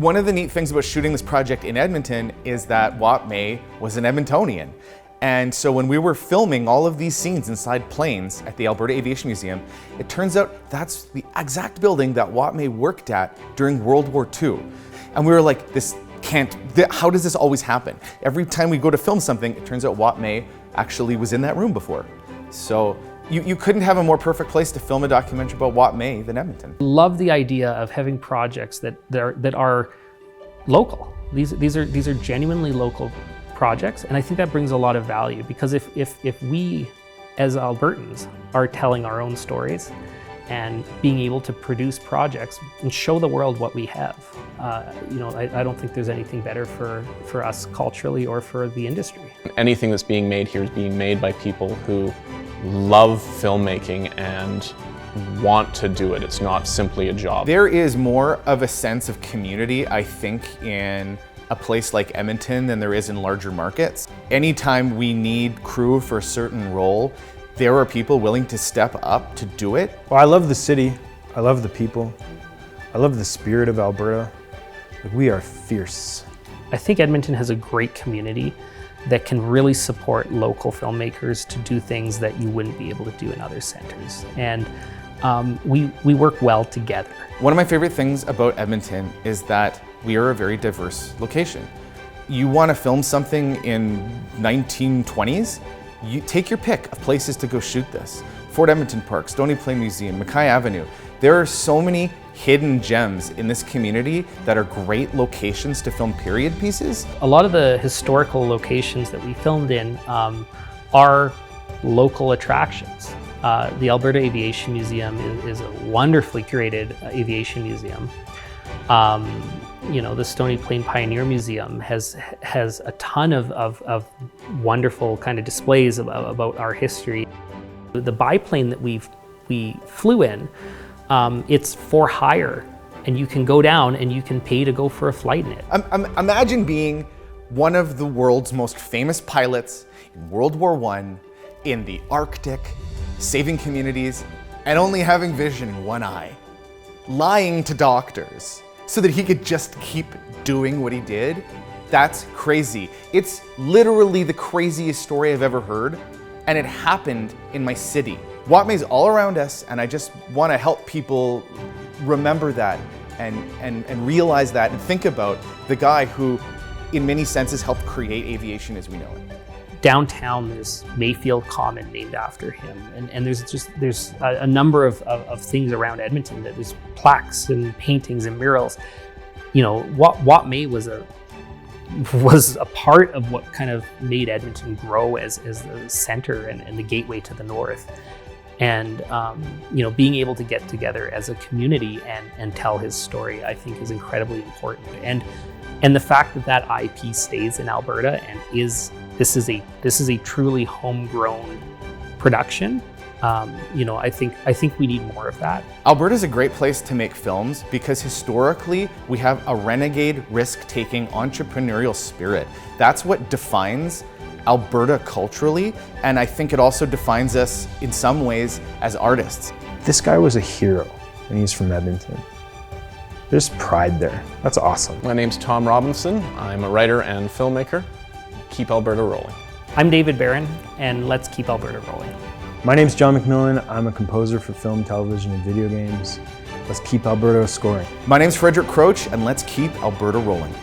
One of the neat things about shooting this project in Edmonton is that Wat May was an Edmontonian. And so when we were filming all of these scenes inside planes at the Alberta Aviation Museum, it turns out that's the exact building that Wat May worked at during World War II. And we were like, how does this always happen? Every time we go to film something, it turns out Wat May actually was in that room before. So you couldn't have a more perfect place to film a documentary about Wat May than Edmonton. Love the idea of having projects that are local. These are genuinely local projects, and I think that brings a lot of value, because if we as Albertans are telling our own stories and being able to produce projects and show the world what we have, I don't think there's anything better for us culturally or for the industry. Anything that's being made here is being made by people who love filmmaking and want to do it. It's not simply a job. There is more of a sense of community, I think, in a place like Edmonton than there is in larger markets. Anytime we need crew for a certain role, there are people willing to step up to do it. Well, I love the city. I love the people. I love the spirit of Alberta. We are fierce. I think Edmonton has a great community that can really support local filmmakers to do things that you wouldn't be able to do in other centers. And we work well together. One of my favorite things about Edmonton is that we are a very diverse location. You want to film something in 1920s, you take your pick of places to go shoot this. Fort Edmonton Park, Stony Museum, Mackay Avenue. There are so many hidden gems in this community that are great locations to film period pieces. A lot of the historical locations that we filmed in are local attractions. The Alberta Aviation Museum is a wonderfully curated aviation museum. The Stony Plain Pioneer Museum has a ton of wonderful kind of displays about our history. The biplane that we flew in, it's for hire, and you can go down and you can pay to go for a flight in it. Imagine being one of the world's most famous pilots in World War I, in the Arctic, saving communities, and only having vision in one eye, lying to doctors so that he could just keep doing what he did. That's crazy. It's literally the craziest story I've ever heard, and it happened in my city. Wat May's all around us, and I just want to help people remember that and realize that and think about the guy who, in many senses, helped create aviation as we know it. Downtown, there's Mayfield Common named after him, and there's a number of things around Edmonton that there's plaques and paintings and murals. Wat May was a part of what kind of made Edmonton grow as the center and the gateway to the north. And being able to get together as a community and tell his story, I think, is incredibly important. And the fact that IP stays in Alberta and this is a truly homegrown production. I think we need more of that. Alberta is a great place to make films because historically we have a renegade, risk-taking, entrepreneurial spirit. That's what defines Alberta culturally, and I think it also defines us in some ways as artists. This guy was a hero, and he's from Edmonton. There's pride there. That's awesome. My name's Tom Robinson. I'm a writer and filmmaker. Keep Alberta rolling. I'm David Barron, and let's keep Alberta rolling. My name's John MacMillan. I'm a composer for film, television, and video games. Let's keep Alberta scoring. My name's Frederick Kroetsch, and let's keep Alberta rolling.